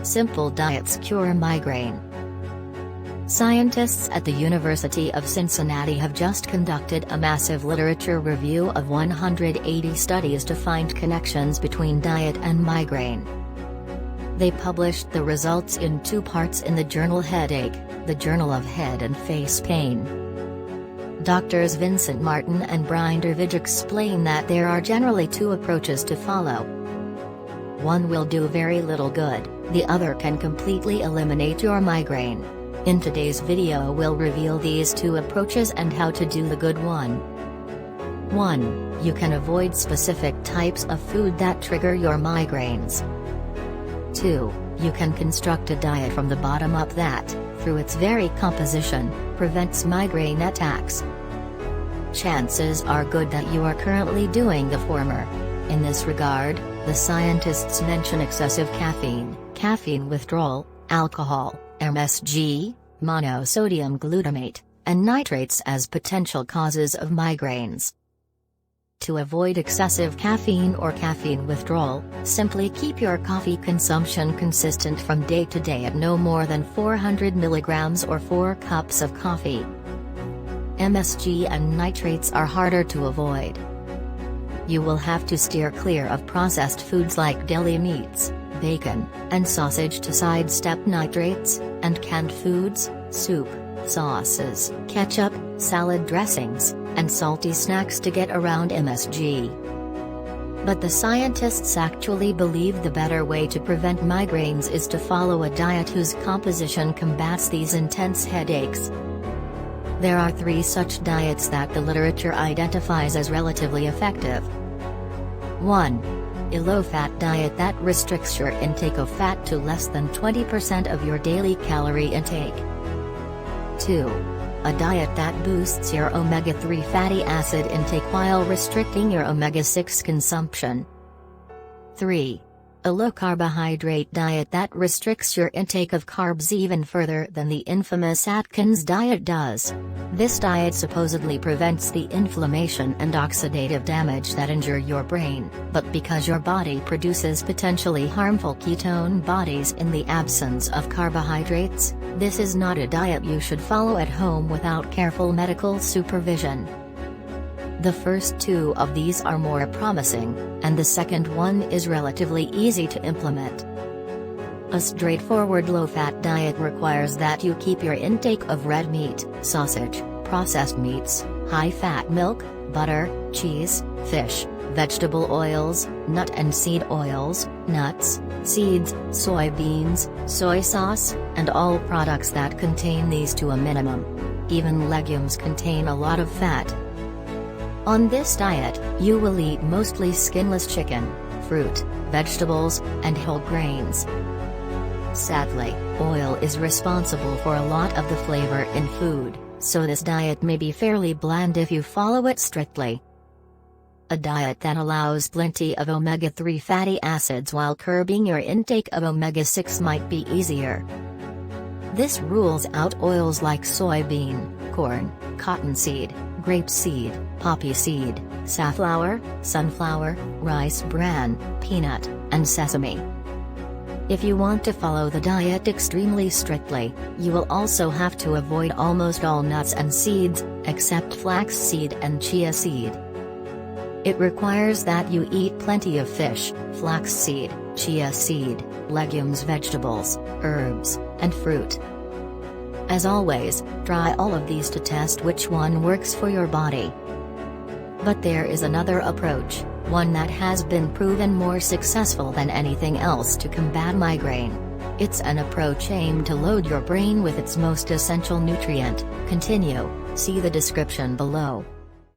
Simple diets cure migraine. Scientists at the University of Cincinnati have just conducted a massive literature review of 180 studies to find connections between diet and migraine. They published the results in 2 parts in the journal Headache, the Journal of Head and Face Pain. Doctors Vincent Martin and Brian Dervidge explain that there are generally 2 approaches to follow. One will do very little good, the other can completely eliminate your migraine. In today's video we'll reveal these 2 approaches and how to do the good one. 1. You can avoid specific types of food that trigger your migraines. 2. You can construct a diet from the bottom up that, through its very composition, prevents migraine attacks. Chances are good that you are currently doing the former. In this regard, the scientists mention excessive caffeine withdrawal, alcohol, MSG, monosodium glutamate, and nitrates as potential causes of migraines. To avoid excessive caffeine or caffeine withdrawal, simply keep your coffee consumption consistent from day to day at no more than 400 mg or 4 cups of coffee. MSG and nitrates are harder to avoid. You will have to steer clear of processed foods like deli meats, bacon, and sausage to sidestep nitrates, and canned foods, soup, sauces, ketchup, salad dressings, and salty snacks to get around MSG. But the scientists actually believe the better way to prevent migraines is to follow a diet whose composition combats these intense headaches. There are 3 such diets that the literature identifies as relatively effective. 1. A low-fat diet that restricts your intake of fat to less than 20% of your daily calorie intake. 2. A diet that boosts your omega-3 fatty acid intake while restricting your omega-6 consumption. 3. A low-carbohydrate diet that restricts your intake of carbs even further than the infamous Atkins diet does. This diet supposedly prevents the inflammation and oxidative damage that injure your brain, but because your body produces potentially harmful ketone bodies in the absence of carbohydrates, this is not a diet you should follow at home without careful medical supervision. The first 2 of these are more promising, and the second one is relatively easy to implement. A straightforward low-fat diet requires that you keep your intake of red meat, sausage, processed meats, high-fat milk, butter, cheese, fish, vegetable oils, nut and seed oils, nuts, seeds, soybeans, soy sauce, and all products that contain these to a minimum. Even legumes contain a lot of fat. On this diet, you will eat mostly skinless chicken, fruit, vegetables, and whole grains. Sadly, oil is responsible for a lot of the flavor in food, so this diet may be fairly bland if you follow it strictly. A diet that allows plenty of omega-3 fatty acids while curbing your intake of omega-6 might be easier. This rules out oils like soybean, corn, cottonseed, grapeseed, poppy seed, safflower, sunflower, rice bran, peanut, and sesame. If you want to follow the diet extremely strictly, you will also have to avoid almost all nuts and seeds, except flaxseed and chia seed. It requires that you eat plenty of fish, flaxseed, chia seed, legumes, vegetables, herbs, and fruit. As always, try all of these to test which one works for your body. But there is another approach, one that has been proven more successful than anything else to combat migraine. It's an approach aimed to load your brain with its most essential nutrient. See the description below.